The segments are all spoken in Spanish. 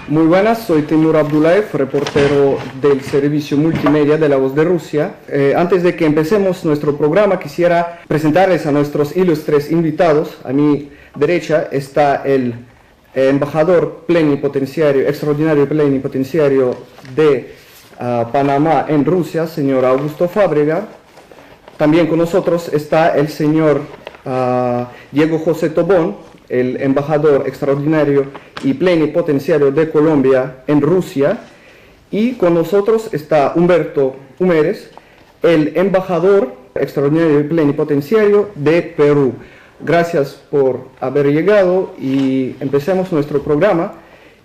Muy buenas, soy Timur Abdullaev, reportero del servicio multimedia de La Voz de Rusia. Antes de que empecemos nuestro programa, quisiera presentarles a nuestros ilustres invitados. A mi derecha está el embajador plenipotenciario, extraordinario plenipotenciario de Panamá en Rusia, señor Augusto Fábrega. También con nosotros está el señor Diego José Tobón, el embajador extraordinario y plenipotenciario de Colombia en Rusia, y con nosotros está Humberto Humérez, el embajador extraordinario y plenipotenciario de Perú. Gracias por haber llegado y empecemos nuestro programa.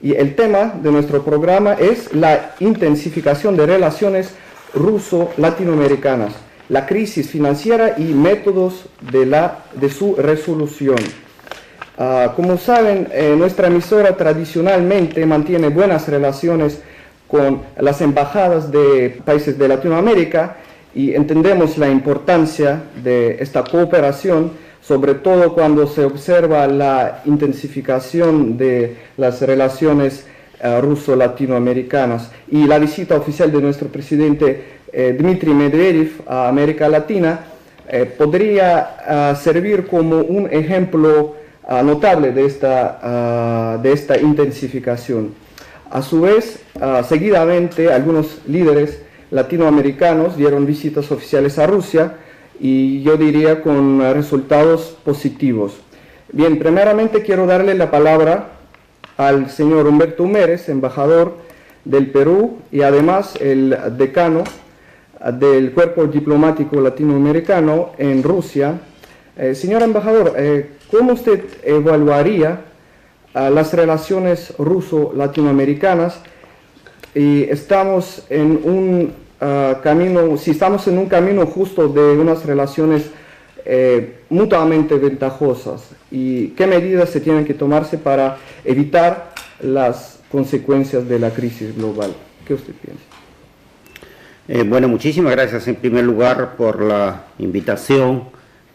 Y el tema de nuestro programa es la intensificación de relaciones ruso-latinoamericanas, la crisis financiera y métodos de su resolución. Como saben, nuestra emisora tradicionalmente mantiene buenas relaciones con las embajadas de países de Latinoamérica y entendemos la importancia de esta cooperación, sobre todo cuando se observa la intensificación de las relaciones ruso-latinoamericanas. Y la visita oficial de nuestro presidente Dmitry Medvedev a América Latina podría servir como un ejemplo notable de esta intensificación. A su vez, seguidamente, algunos líderes latinoamericanos dieron visitas oficiales a Rusia y yo diría con resultados positivos. Bien, primeramente quiero darle la palabra al señor Humberto Humérez, embajador del Perú y además el decano del Cuerpo Diplomático Latinoamericano en Rusia. Señor embajador, ¿cómo usted evaluaría las relaciones ruso-latinoamericanas? Y estamos en un si estamos en un camino justo de unas relaciones mutuamente ventajosas, y qué medidas se tienen que tomarse para evitar las consecuencias de la crisis global. ¿Qué usted piensa? Bueno, muchísimas gracias en primer lugar por la invitación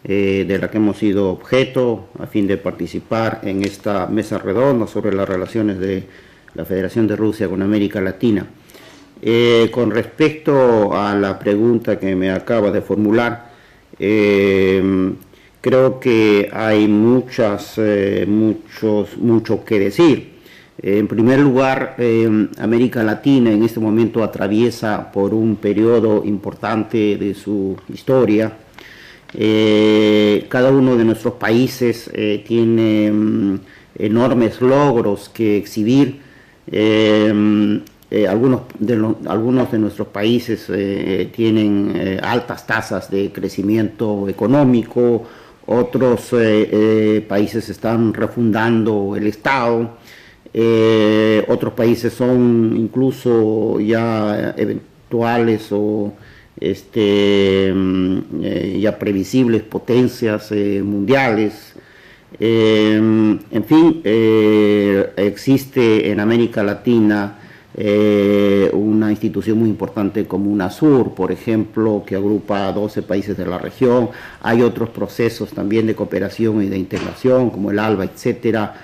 de la que hemos sido objeto a fin de participar en esta mesa redonda sobre las relaciones de la Federación de Rusia con América Latina. Con respecto a la pregunta que me acaba de formular, creo que hay mucho que decir. En primer lugar, América Latina en este momento atraviesa por un periodo importante de su historia. Cada uno de nuestros países tiene enormes logros que exhibir. Algunos de nuestros países tienen altas tasas de crecimiento económico, otros países están refundando el Estado, otros países son incluso ya eventuales o ya previsibles potencias mundiales. En fin, existe en América Latina una institución muy importante como UNASUR, por ejemplo, que agrupa a 12 países de la región. Hay otros procesos también de cooperación y de integración como el ALBA, etcétera,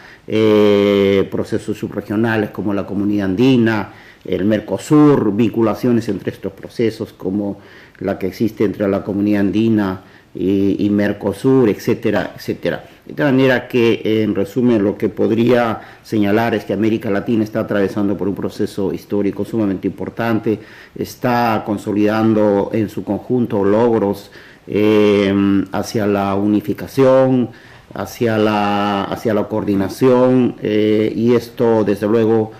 procesos subregionales como la Comunidad Andina, el Mercosur, vinculaciones entre estos procesos como la que existe entre la Comunidad Andina y Mercosur, etcétera, etcétera. De tal manera que, en resumen, lo que podría señalar es que América Latina está atravesando por un proceso histórico sumamente importante, está consolidando en su conjunto logros hacia la unificación, hacia la coordinación, y esto, desde luego,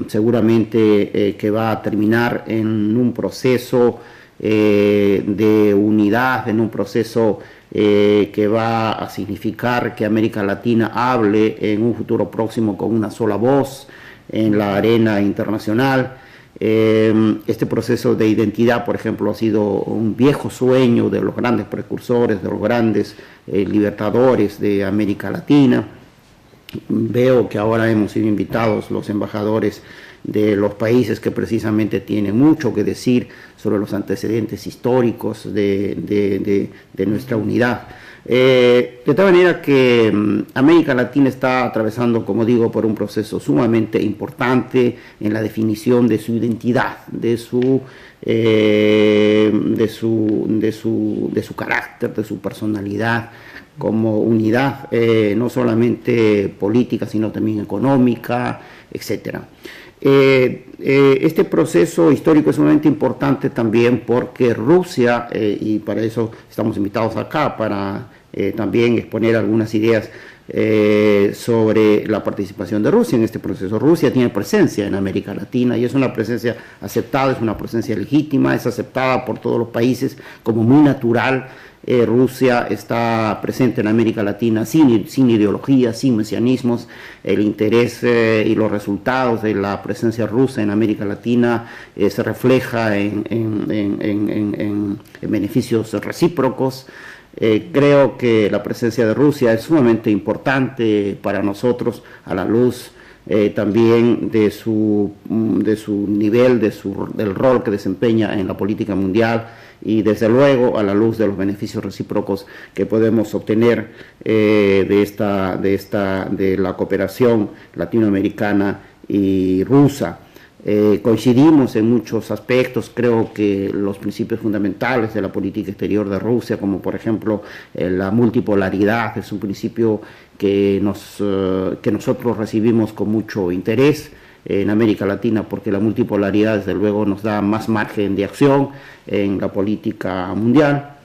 seguramente que va a terminar en un proceso de unidad, en un proceso que va a significar que América Latina hable en un futuro próximo con una sola voz en la arena internacional. Este proceso de identidad, por ejemplo, ha sido un viejo sueño de los grandes precursores, de los grandes libertadores de América Latina. Veo que ahora hemos sido invitados los embajadores de los países que precisamente tienen mucho que decir sobre los antecedentes históricos de nuestra unidad. De tal manera que América Latina está atravesando, como digo, por un proceso sumamente importante en la definición de su identidad, de su carácter, de su personalidad como unidad, no solamente política, sino también económica, etcétera. Este proceso histórico es sumamente importante también porque Rusia, y para eso estamos invitados acá, para también exponer algunas ideas sobre la participación de Rusia en este proceso. Rusia tiene presencia en América Latina y es una presencia aceptada, es una presencia legítima, es aceptada por todos los países como muy natural. Rusia está presente en América Latina sin ideología, sin mesianismos. El interés y los resultados de la presencia rusa en América Latina se refleja en beneficios recíprocos. Creo que la presencia de Rusia es sumamente importante para nosotros a la luz también de su nivel, del rol que desempeña en la política mundial y desde luego a la luz de los beneficios recíprocos que podemos obtener de la cooperación latinoamericana y rusa. Coincidimos en muchos aspectos. Creo que los principios fundamentales de la política exterior de Rusia, como por ejemplo la multipolaridad, es un principio que nosotros recibimos con mucho interés en América Latina, porque la multipolaridad desde luego nos da más margen de acción en la política mundial.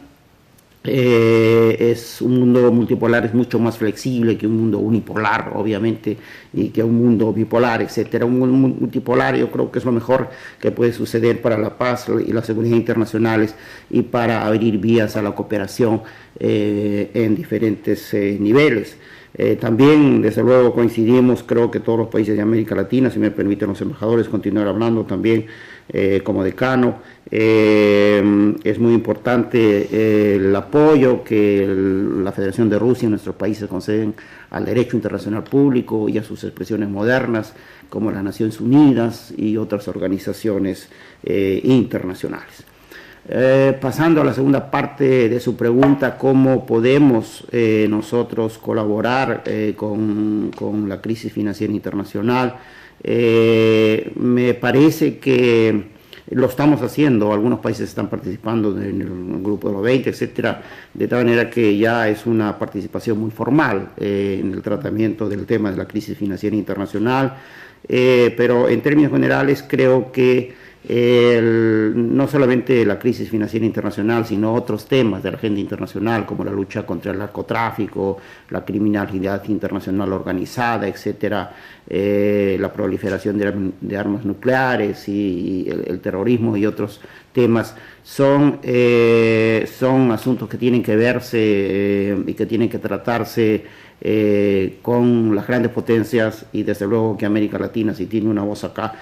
Es un mundo multipolar, es mucho más flexible que un mundo unipolar, obviamente, y que un mundo bipolar, etcétera. Un mundo multipolar yo creo que es lo mejor que puede suceder para la paz y la seguridad internacionales y para abrir vías a la cooperación en diferentes niveles. También, desde luego, coincidimos, creo que todos los países de América Latina, si me permiten los embajadores continuar hablando también como decano. Es muy importante el apoyo que la Federación de Rusia y nuestros países conceden al derecho internacional público y a sus expresiones modernas, como las Naciones Unidas y otras organizaciones internacionales. Pasando a la segunda parte de su pregunta, ¿cómo podemos nosotros colaborar con la crisis financiera internacional? Me parece que lo estamos haciendo, algunos países están participando en el grupo de los 20, etcétera, de tal manera que ya es una participación muy formal en el tratamiento del tema de la crisis financiera internacional, pero en términos generales creo que no solamente la crisis financiera internacional, sino otros temas de la agenda internacional, como la lucha contra el narcotráfico, la criminalidad internacional organizada, etcétera, la proliferación de armas nucleares y el terrorismo y otros temas, son asuntos que tienen que verse y que tienen que tratarse con las grandes potencias, y desde luego que América Latina, si tiene una voz acá,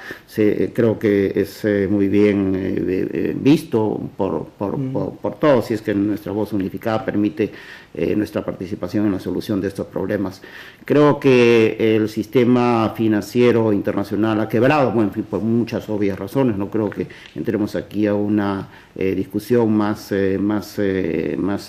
creo que es muy bien visto por todos, si es que nuestra voz unificada permite nuestra participación en la solución de estos problemas. Creo que el sistema financiero internacional ha quebrado, bueno, en fin, por muchas obvias razones. No creo que entremos aquí a una discusión más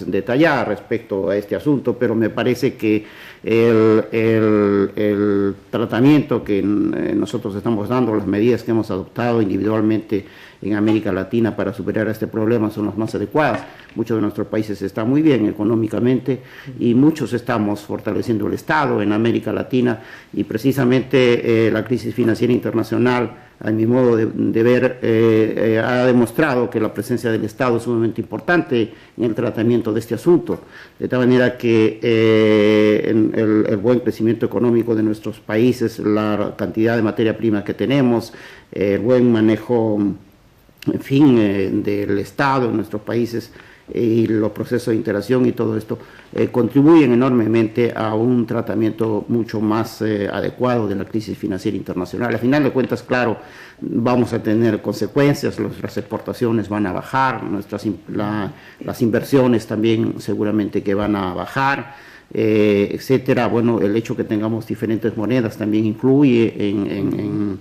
detallada respecto a este asunto, pero me parece que el tratamiento que nosotros estamos dando, las medidas que hemos adoptado individualmente en América Latina para superar este problema son las más adecuadas. Muchos de nuestros países están muy bien económicamente y muchos estamos fortaleciendo el Estado en América Latina, y precisamente la crisis financiera internacional, a mi modo de ver, ha demostrado que la presencia del Estado es sumamente importante en el tratamiento de este asunto, de tal manera que el buen crecimiento económico de nuestros países, la cantidad de materia prima que tenemos, el buen manejo, en fin, del Estado en nuestros países y los procesos de integración y todo esto contribuyen enormemente a un tratamiento mucho más adecuado de la crisis financiera internacional. Al final de cuentas, claro, vamos a tener consecuencias, nuestras exportaciones van a bajar, las inversiones también seguramente que van a bajar, etcétera. Bueno, el hecho que tengamos diferentes monedas también influye en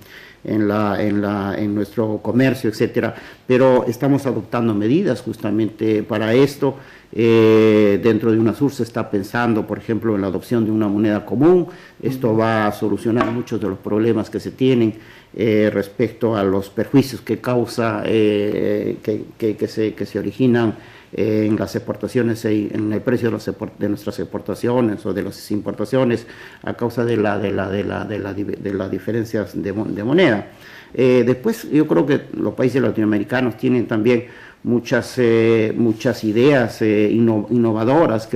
nuestro comercio, etcétera, pero estamos adoptando medidas justamente para esto. Dentro de UNASUR se está pensando, por ejemplo, en la adopción de una moneda común. Esto va a solucionar muchos de los problemas que se tienen respecto a los perjuicios que causa, que se originan en las exportaciones, en el precio de nuestras exportaciones o de las importaciones a causa de las diferencias de moneda. Después yo creo que los países latinoamericanos tienen también muchas ideas innovadoras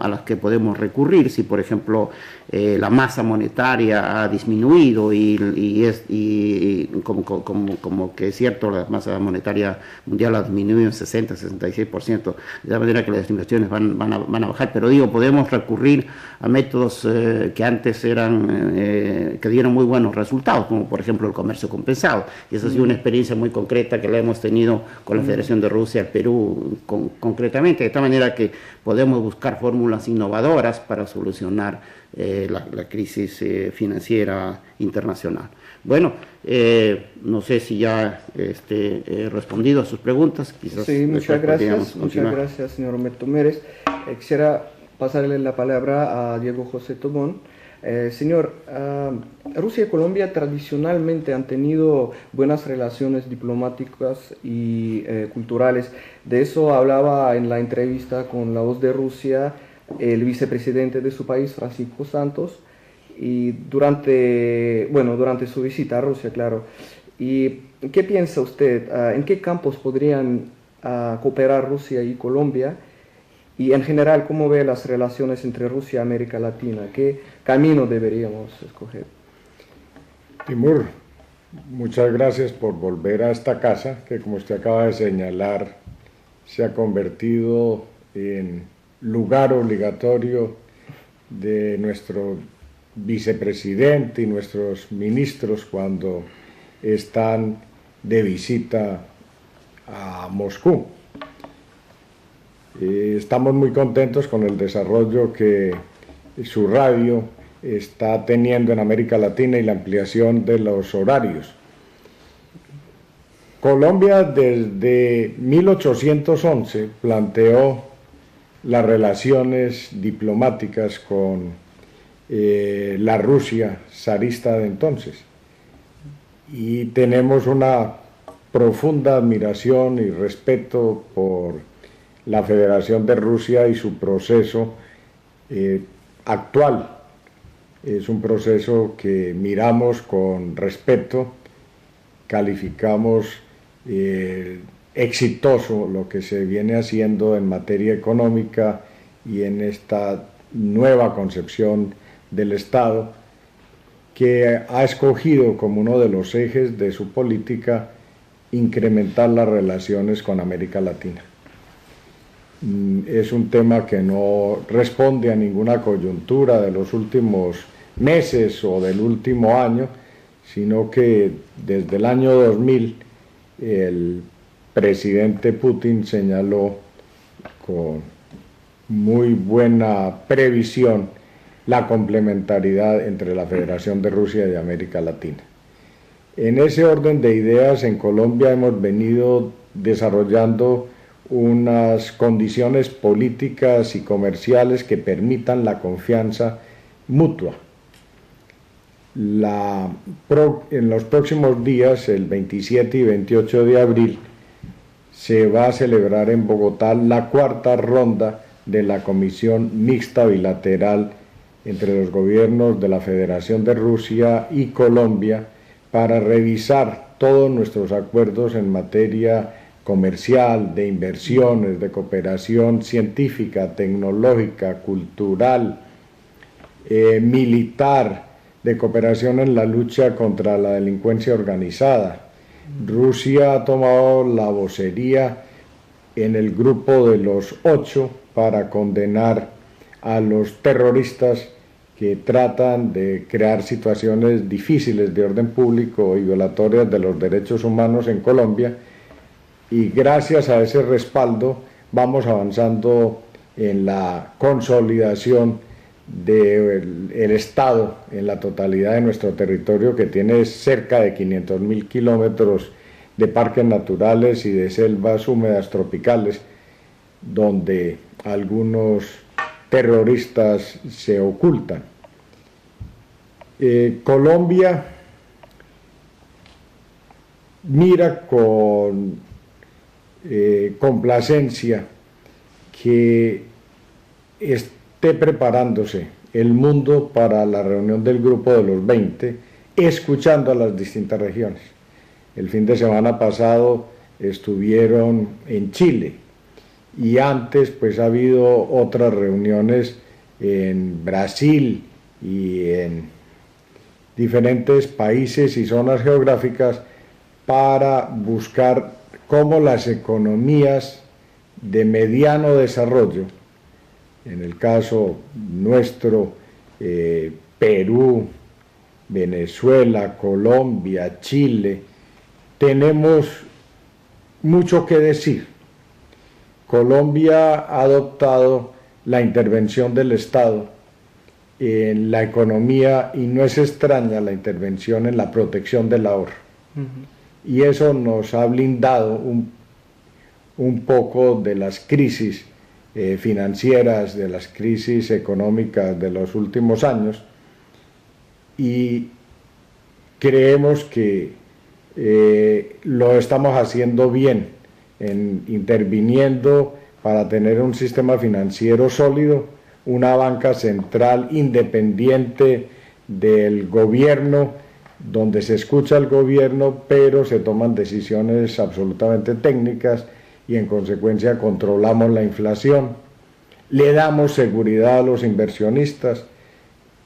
a las que podemos recurrir. Si por ejemplo la masa monetaria ha disminuido y como que es cierto, la masa monetaria mundial ha disminuido en 60-66%, de la manera que las inversiones van a bajar, pero digo, podemos recurrir a métodos que antes eran que dieron muy buenos resultados, como por ejemplo el comercio compensado, y esa ha sido una experiencia muy concreta que la hemos tenido con la Federación de Rusia, el Perú concretamente, de esta manera que podemos buscar fórmulas innovadoras para solucionar la crisis financiera internacional. Bueno, no sé si ya he respondido a sus preguntas. Quizás sí, muchas gracias, señor Humberto Mérez. Quisiera pasarle la palabra a Diego José Tobón. Señor, Rusia y Colombia tradicionalmente han tenido buenas relaciones diplomáticas y culturales. De eso hablaba en la entrevista con La Voz de Rusia el vicepresidente de su país, Francisco Santos, y durante su visita a Rusia, claro. ¿Y qué piensa usted? ¿En qué campos podrían cooperar Rusia y Colombia? Y en general, ¿cómo ve las relaciones entre Rusia y América Latina? ¿Qué camino deberíamos escoger? Timur, muchas gracias por volver a esta casa, que como usted acaba de señalar, se ha convertido en lugar obligatorio de nuestro vicepresidente y nuestros ministros cuando están de visita a Moscú. Estamos muy contentos con el desarrollo que su radio está teniendo en América Latina y la ampliación de los horarios. Colombia desde 1811 planteó las relaciones diplomáticas con la Rusia zarista de entonces, y tenemos una profunda admiración y respeto por la Federación de Rusia y su proceso actual. Es un proceso que miramos con respeto, calificamos exitoso lo que se viene haciendo en materia económica y en esta nueva concepción del Estado, que ha escogido como uno de los ejes de su política incrementar las relaciones con América Latina. Es un tema que no responde a ninguna coyuntura de los últimos meses o del último año, sino que desde el año 2000 el presidente Putin señaló con muy buena previsión la complementariedad entre la Federación de Rusia y América Latina. En ese orden de ideas, en Colombia hemos venido desarrollando unas condiciones políticas y comerciales que permitan la confianza mutua. En los próximos días, el 27 y 28 de abril, se va a celebrar en Bogotá la cuarta ronda de la Comisión Mixta Bilateral entre los gobiernos de la Federación de Rusia y Colombia para revisar todos nuestros acuerdos en materia comercial, de inversiones, de cooperación científica, tecnológica, cultural, militar, de cooperación en la lucha contra la delincuencia organizada. Rusia ha tomado la vocería en el grupo de los 8 para condenar a los terroristas que tratan de crear situaciones difíciles de orden público y violatorias de los derechos humanos en Colombia, y gracias a ese respaldo vamos avanzando en la consolidación del Estado en la totalidad de nuestro territorio, que tiene cerca de 500.000 kilómetros de parques naturales y de selvas húmedas tropicales, donde algunos terroristas se ocultan. Colombia mira con complacencia que esté preparándose el mundo para la reunión del Grupo de los 20, escuchando a las distintas regiones. El fin de semana pasado estuvieron en Chile y antes pues ha habido otras reuniones en Brasil y en diferentes países y zonas geográficas para buscar cómo las economías de mediano desarrollo, en el caso nuestro, Perú, Venezuela, Colombia, Chile, tenemos mucho que decir. Colombia ha adoptado la intervención del Estado en la economía y no es extraña la intervención en la protección del ahorro. Y eso nos ha blindado un poco de las crisis financieras, de las crisis económicas de los últimos años, y creemos que lo estamos haciendo bien en interviniendo para tener un sistema financiero sólido, una banca central independiente del gobierno, donde se escucha al gobierno, pero se toman decisiones absolutamente técnicas y en consecuencia controlamos la inflación, le damos seguridad a los inversionistas,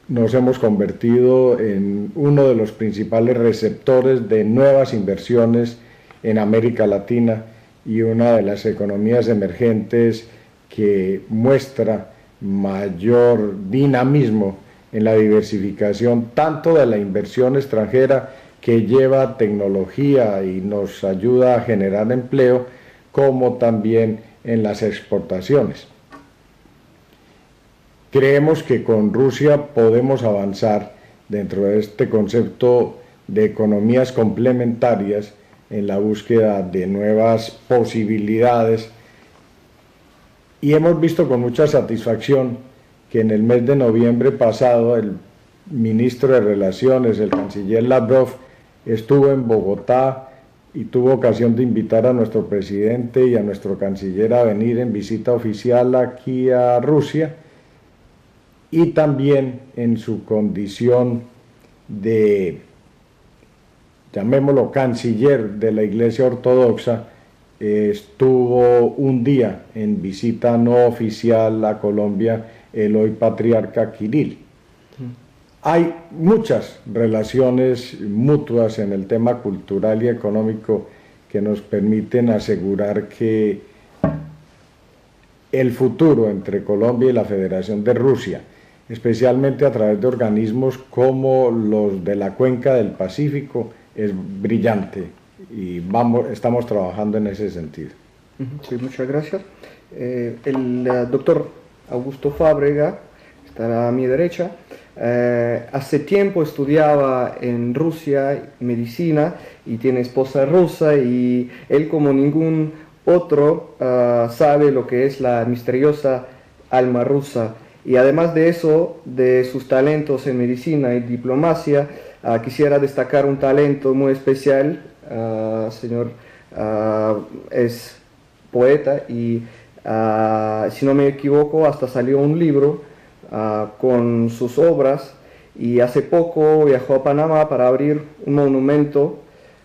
nos hemos convertido en uno de los principales receptores de nuevas inversiones en América Latina y una de las economías emergentes que muestra mayor dinamismo en la diversificación tanto de la inversión extranjera, que lleva tecnología y nos ayuda a generar empleo, como también en las exportaciones. Creemos que con Rusia podemos avanzar dentro de este concepto de economías complementarias en la búsqueda de nuevas posibilidades, y hemos visto con mucha satisfacción que en el mes de noviembre pasado el ministro de Relaciones, el canciller Lavrov, estuvo en Bogotá y tuvo ocasión de invitar a nuestro presidente y a nuestro canciller a venir en visita oficial aquí a Rusia, y también en su condición de, llamémoslo, canciller de la Iglesia Ortodoxa, estuvo un día en visita no oficial a Colombia el hoy patriarca Kirill. Hay muchas relaciones mutuas en el tema cultural y económico que nos permiten asegurar que el futuro entre Colombia y la Federación de Rusia, especialmente a través de organismos como los de la Cuenca del Pacífico, es brillante y estamos trabajando en ese sentido. Sí, muchas gracias. El doctor Augusto Fábrega estará a mi derecha. Hace tiempo estudiaba en Rusia medicina y tiene esposa rusa, y él, como ningún otro, sabe lo que es la misteriosa alma rusa. Y además de eso, de sus talentos en medicina y diplomacia, quisiera destacar un talento muy especial. Señor es poeta y, si no me equivoco, hasta salió un libro con sus obras, y hace poco viajó a Panamá para abrir un monumento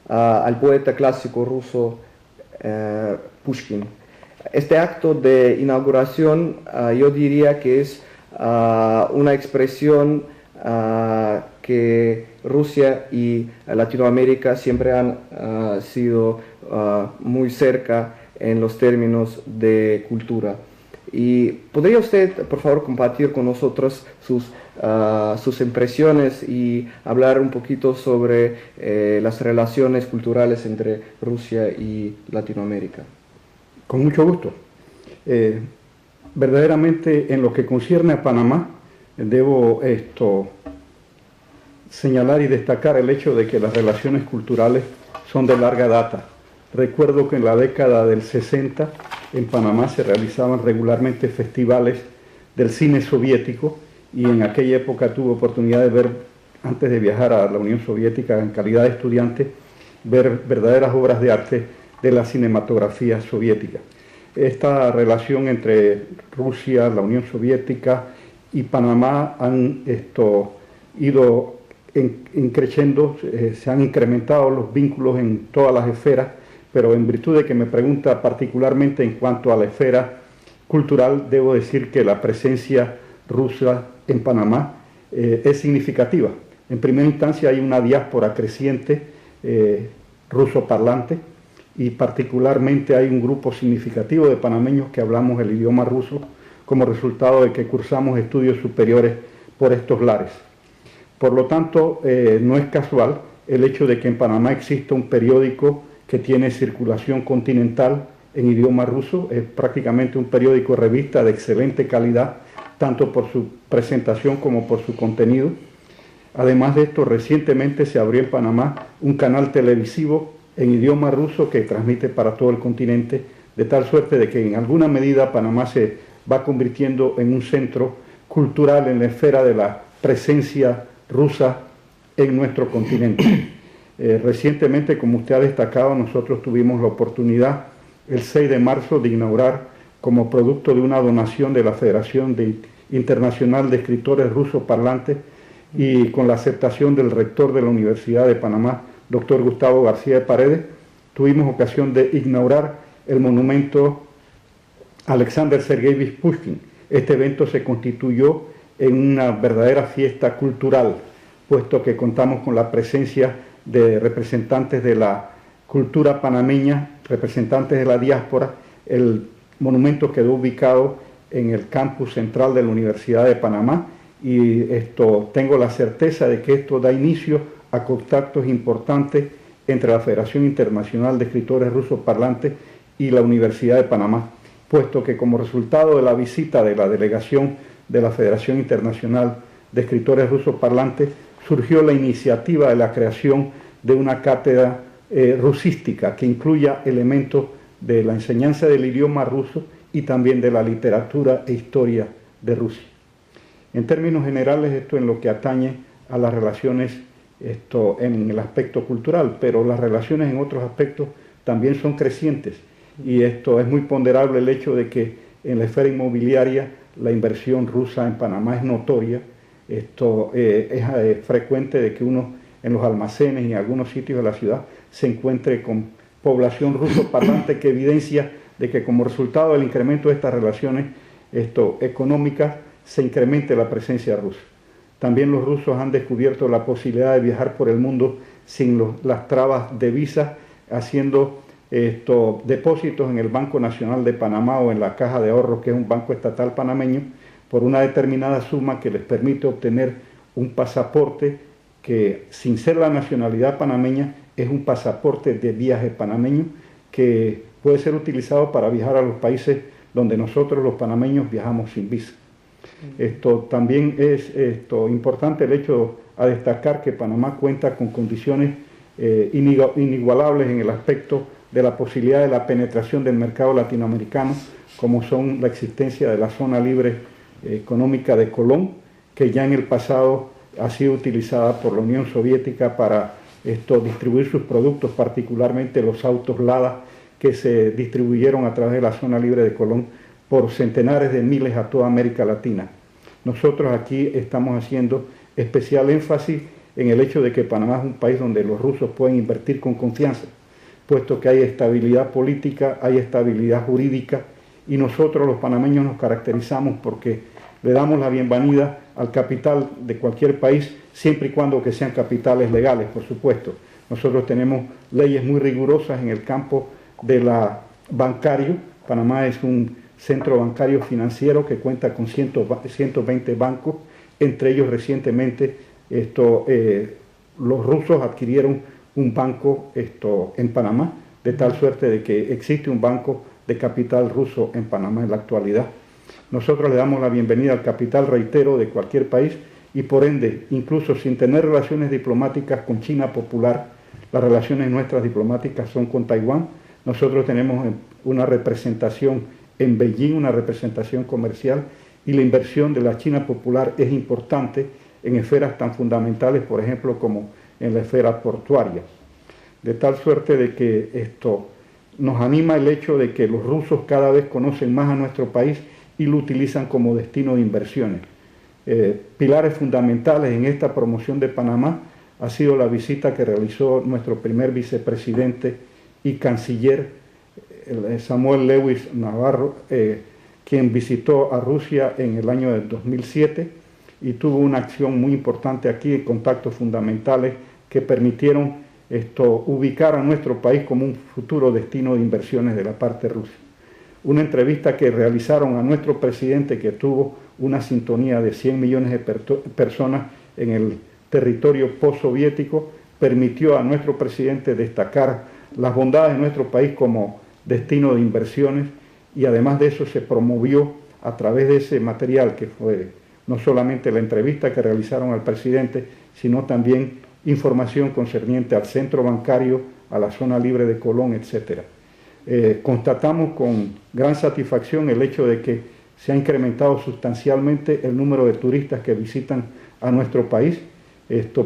al poeta clásico ruso Pushkin. Este acto de inauguración yo diría que es una expresión que Rusia y Latinoamérica siempre han sido muy cerca en los términos de cultura. ¿Y podría usted, por favor, compartir con nosotros sus impresiones y hablar un poquito sobre las relaciones culturales entre Rusia y Latinoamérica? Con mucho gusto. Verdaderamente, en lo que concierne a Panamá, debo señalar y destacar el hecho de que las relaciones culturales son de larga data. Recuerdo que en la década del 60 en Panamá se realizaban regularmente festivales del cine soviético, y en aquella época tuve oportunidad de ver, antes de viajar a la Unión Soviética en calidad de estudiante, ver verdaderas obras de arte de la cinematografía soviética. Esta relación entre Rusia, la Unión Soviética y Panamá han ido creciendo, se han incrementado los vínculos en todas las esferas, pero en virtud de que me pregunta particularmente en cuanto a la esfera cultural, debo decir que la presencia rusa en Panamá es significativa. En primera instancia hay una diáspora creciente ruso parlante, y particularmente hay un grupo significativo de panameños que hablamos el idioma ruso como resultado de que cursamos estudios superiores por estos lares. Por lo tanto, no es casual el hecho de que en Panamá exista un periódico que tiene circulación continental en idioma ruso. Es prácticamente un periódico revista de excelente calidad, tanto por su presentación como por su contenido. Además de esto, recientemente se abrió en Panamá un canal televisivo en idioma ruso que transmite para todo el continente, de tal suerte de que en alguna medida Panamá se va convirtiendo en un centro cultural en la esfera de la presencia rusa en nuestro continente. Recientemente, como usted ha destacado, nosotros tuvimos la oportunidad el 6 de marzo de inaugurar, como producto de una donación de la Federación Internacional de Escritores Rusos Parlantes y con la aceptación del rector de la Universidad de Panamá, doctor Gustavo García de Paredes, tuvimos ocasión de inaugurar el monumento Alexander Sergeyevich Pushkin. Este evento se constituyó en una verdadera fiesta cultural, puesto que contamos con la presencia de representantes de la cultura panameña, representantes de la diáspora. El monumento quedó ubicado en el campus central de la Universidad de Panamá, y tengo la certeza de que esto da inicio a contactos importantes entre la Federación Internacional de Escritores Rusos Parlantes y la Universidad de Panamá, puesto que como resultado de la visita de la delegación de la Federación Internacional de Escritores Rusos Parlantes surgió la iniciativa de la creación de una cátedra rusística que incluya elementos de la enseñanza del idioma ruso y también de la literatura e historia de Rusia. En términos generales, esto en lo que atañe a las relaciones en el aspecto cultural, pero las relaciones en otros aspectos también son crecientes, y esto es muy ponderable el hecho de que en la esfera inmobiliaria la inversión rusa en Panamá es notoria. Es frecuente de que uno en los almacenes y en algunos sitios de la ciudad se encuentre con población ruso parlante, que evidencia de que como resultado del incremento de estas relaciones económicas se incremente la presencia rusa. También los rusos han descubierto la posibilidad de viajar por el mundo sin las trabas de visa, haciendo depósitos en el Banco Nacional de Panamá o en la Caja de Ahorros, que es un banco estatal panameño, por una determinada suma que les permite obtener un pasaporte que, sin ser la nacionalidad panameña, es un pasaporte de viaje panameño que puede ser utilizado para viajar a los países donde nosotros los panameños viajamos sin visa. También es importante el hecho a destacar que Panamá cuenta con condiciones inigualables en el aspecto de la posibilidad de la penetración del mercado latinoamericano, como son la existencia de la zona libre económica de Colón, que ya en el pasado ha sido utilizada por la Unión Soviética para distribuir sus productos, particularmente los autos Lada, que se distribuyeron a través de la zona libre de Colón por centenares de miles a toda América Latina. Nosotros aquí estamos haciendo especial énfasis en el hecho de que Panamá es un país donde los rusos pueden invertir con confianza, puesto que hay estabilidad política, hay estabilidad jurídica, y nosotros los panameños nos caracterizamos porque le damos la bienvenida al capital de cualquier país, siempre y cuando que sean capitales legales, por supuesto. Nosotros tenemos leyes muy rigurosas en el campo de la bancario. Panamá es un centro bancario financiero que cuenta con 120 bancos, entre ellos recientemente los rusos adquirieron un banco en Panamá, de tal suerte de que existe un banco de capital ruso en Panamá en la actualidad. Nosotros le damos la bienvenida al capital, reitero, de cualquier país y por ende, incluso sin tener relaciones diplomáticas con China popular, las relaciones nuestras diplomáticas son con Taiwán. Nosotros tenemos una representación en Beijing, una representación comercial, y la inversión de la China popular es importante en esferas tan fundamentales, por ejemplo, como en la esfera portuaria. De tal suerte de que esto nos anima el hecho de que los rusos cada vez conocen más a nuestro país y lo utilizan como destino de inversiones. Pilares fundamentales en esta promoción de Panamá ha sido la visita que realizó nuestro primer vicepresidente y canciller, Samuel Lewis Navarro, quien visitó a Rusia en el año del 2007 y tuvo una acción muy importante aquí, contactos fundamentales que permitieron ubicar a nuestro país como un futuro destino de inversiones de la parte rusa. Una entrevista que realizaron a nuestro presidente, que tuvo una sintonía de 100 millones de personas en el territorio postsoviético, permitió a nuestro presidente destacar las bondades de nuestro país como destino de inversiones, y además de eso se promovió a través de ese material, que fue no solamente la entrevista que realizaron al presidente, sino también información concerniente al centro bancario, a la zona libre de Colón, etc. Constatamos con gran satisfacción el hecho de que se ha incrementado sustancialmente el número de turistas que visitan a nuestro país.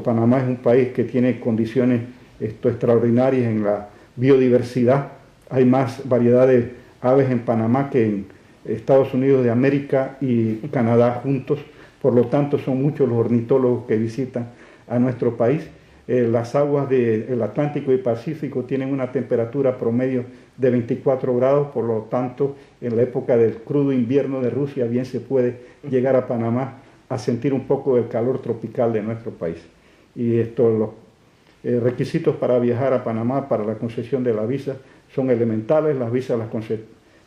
Panamá es un país que tiene condiciones extraordinarias en la biodiversidad. Hay más variedad de aves en Panamá que en Estados Unidos de América y Canadá juntos. Por lo tanto, son muchos los ornitólogos que visitan a nuestro país. Las aguas del Atlántico y Pacífico tienen una temperatura promedio de 24 grados, por lo tanto, en la época del crudo invierno de Rusia bien se puede llegar a Panamá a sentir un poco el calor tropical de nuestro país. Y los requisitos para viajar a Panamá para la concesión de la visa son elementales. Las visas las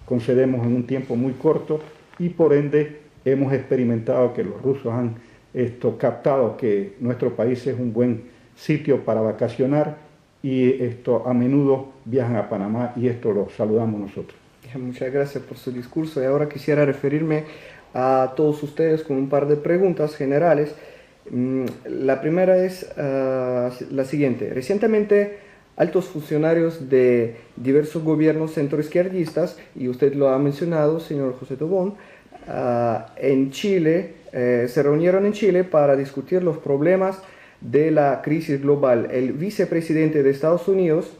concedemos en un tiempo muy corto y por ende hemos experimentado que los rusos han captado que nuestro país es un buen sitio para vacacionar y a menudo viajan a Panamá y esto lo saludamos nosotros. Muchas gracias por su discurso y ahora quisiera referirme a todos ustedes con un par de preguntas generales. La primera es la siguiente. Recientemente altos funcionarios de diversos gobiernos centroizquierdistas, y usted lo ha mencionado, señor José Tobón, en Chile, se reunieron en Chile para discutir los problemas de la crisis global. El vicepresidente de Estados Unidos,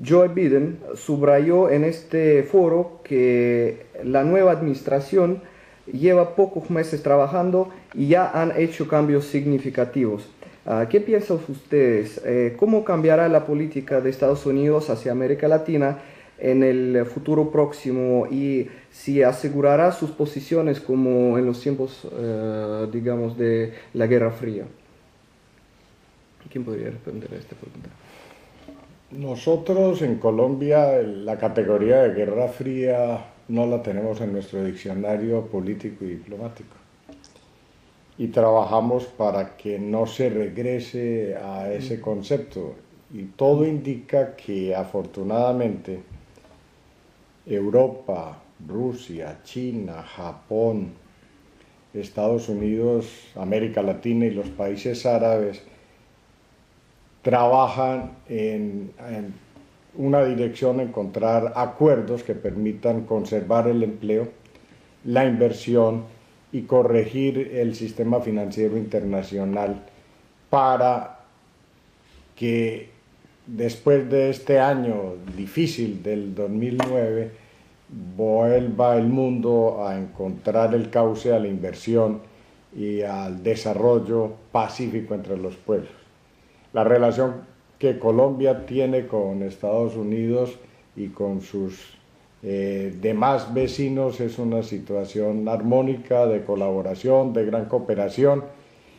Joe Biden, subrayó en este foro que la nueva administración lleva pocos meses trabajando y ya han hecho cambios significativos. ¿Qué piensan ustedes? ¿Cómo cambiará la política de Estados Unidos hacia América Latina en el futuro próximo y si asegurará sus posiciones como en los tiempos, digamos, de la Guerra Fría? ¿Quién podría responder a esta pregunta? Nosotros en Colombia la categoría de Guerra Fría no la tenemos en nuestro diccionario político y diplomático. Y trabajamos para que no se regrese a ese concepto. Y todo indica que afortunadamente Europa, Rusia, China, Japón, Estados Unidos, América Latina y los países árabes trabajan en una dirección, encontrar acuerdos que permitan conservar el empleo, la inversión y corregir el sistema financiero internacional para que después de este año difícil del 2009 vuelva el mundo a encontrar el cauce a la inversión y al desarrollo pacífico entre los pueblos. La relación que Colombia tiene con Estados Unidos y con sus demás vecinos es una situación armónica de colaboración, de gran cooperación,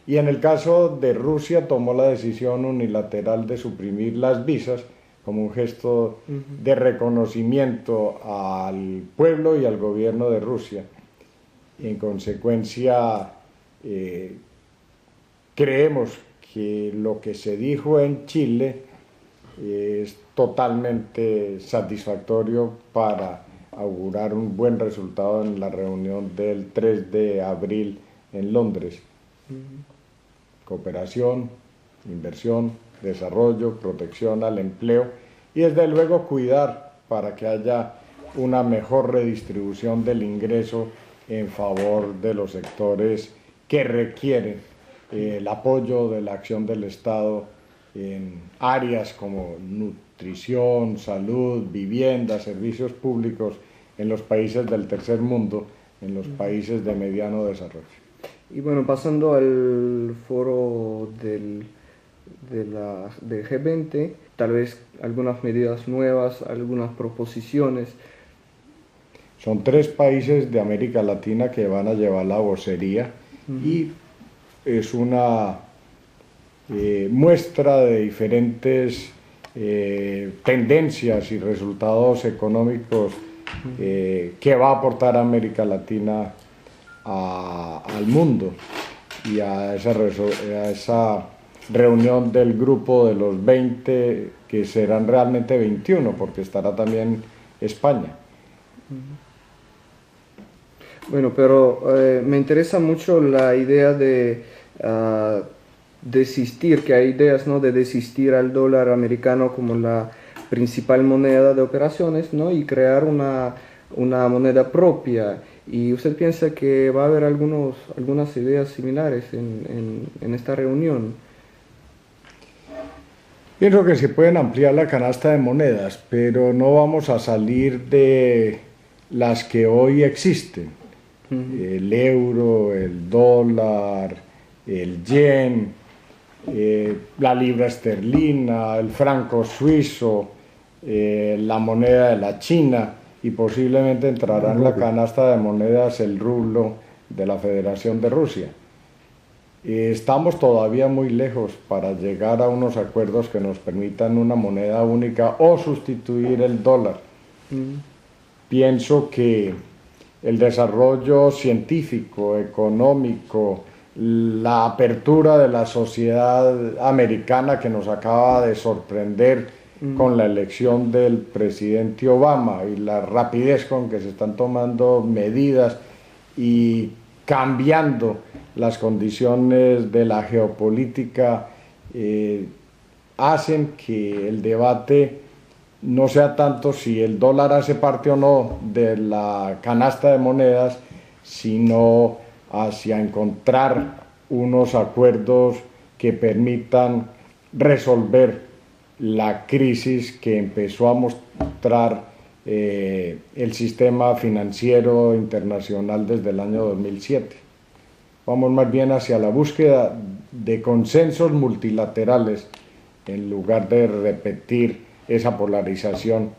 y en el caso de Rusia tomó la decisión unilateral de suprimir las visas como un gesto de reconocimiento al pueblo y al gobierno de Rusia. En consecuencia, creemos que lo que se dijo en Chile es totalmente satisfactorio para augurar un buen resultado en la reunión del 3 de abril en Londres. Cooperación, inversión, desarrollo, protección al empleo y desde luego cuidar para que haya una mejor redistribución del ingreso en favor de los sectores que requieren el apoyo de la acción del Estado en áreas como nutrición, salud, vivienda, servicios públicos en los países del tercer mundo, en los países de mediano desarrollo. Y bueno, pasando al foro del G20, tal vez algunas medidas nuevas, algunas proposiciones. Son 3 países de América Latina que van a llevar la vocería y es una muestra de diferentes tendencias y resultados económicos que va a aportar América Latina al mundo y a esa reunión del grupo de los 20, que serán realmente 21, porque estará también España. Bueno, pero me interesa mucho la idea de desistir, que hay ideas, ¿no?, de desistir al dólar americano como la principal moneda de operaciones, ¿no?, y crear una moneda propia. ¿Y usted piensa que va a haber algunas ideas similares en esta reunión? Pienso que se pueden ampliar la canasta de monedas, pero no vamos a salir de las que hoy existen. El euro, el dólar, el yen, la libra esterlina, el franco suizo, la moneda de la China, y posiblemente entrará en la canasta de monedas el rublo de la Federación de Rusia. Estamos todavía muy lejos para llegar a unos acuerdos que nos permitan una moneda única o sustituir el dólar. Pienso que el desarrollo científico, económico, la apertura de la sociedad americana que nos acaba de sorprender con la elección del presidente Obama y la rapidez con que se están tomando medidas y cambiando las condiciones de la geopolítica, hacen que el debate no sea tanto si el dólar hace parte o no de la canasta de monedas, sino hacia encontrar unos acuerdos que permitan resolver la crisis que empezó a mostrar el sistema financiero internacional desde el año 2007. Vamos más bien hacia la búsqueda de consensos multilaterales en lugar de repetir esa polarización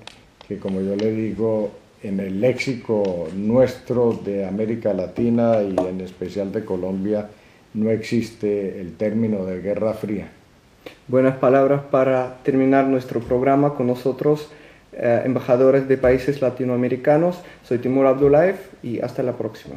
que, como yo le digo, en el léxico nuestro de América Latina y en especial de Colombia no existe el término de Guerra Fría. Buenas palabras para terminar nuestro programa con nosotros, embajadores de países latinoamericanos. Soy Timur Abdullaev y hasta la próxima.